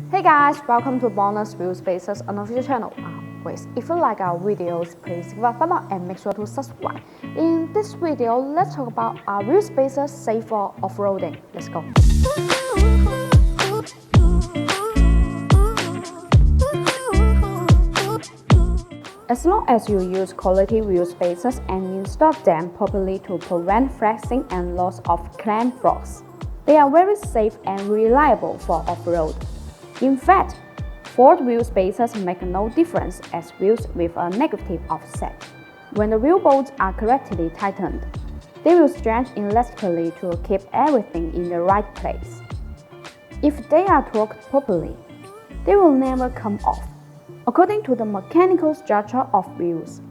Hey guys, welcome to BONOSS View Spaces unofficial channel. Please, if you like our videos, please give a thumb up and make sure to subscribe. In this video, let's talk about our view spaces safe for off-roading. Let's go. As long as you use quality view spaces and install them properly to prevent flexing and loss of clamp blocks, they are very safe and reliable for off-road. In fact, Ford wheel spacers make no difference as wheels with a negative offset. When the wheel bolts are correctly tightened, they will stretch elastically to keep everything in the right place. If they are torqued properly, they will never come off. According to the mechanical structure of wheels,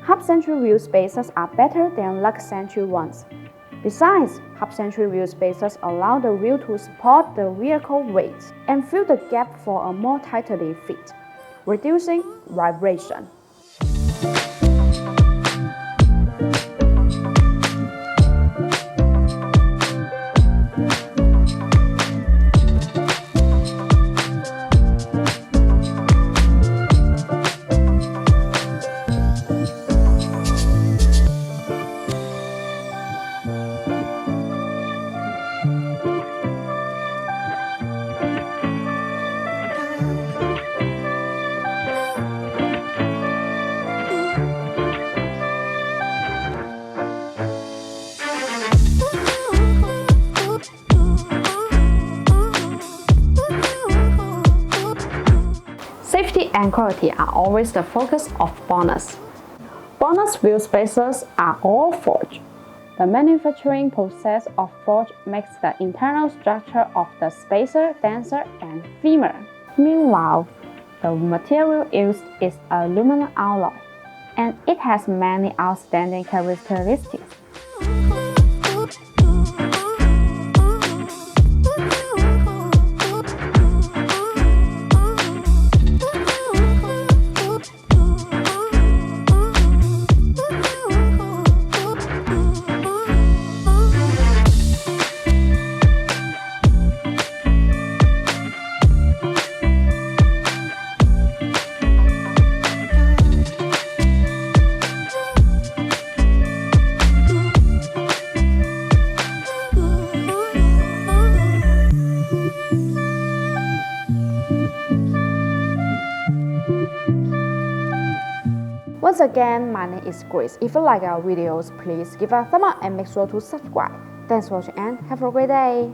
half-century wheel spacers are better than lug-century ones. Besides, half-century wheel spacers allow the wheel to support the vehicle weight and fill the gap for a more tightly fit, reducing vibration. Safety and quality are always the focus of BONOSS. BONOSS wheel spacers are all forged. The manufacturing process of forge makes the internal structure of the spacer denser and firmer. Meanwhile, the material used is aluminum alloy, and it has many outstanding characteristics. Once again, my name is Grace. If you like our videos, please give a thumb up and make sure to subscribe. Thanks for watching and have a great day.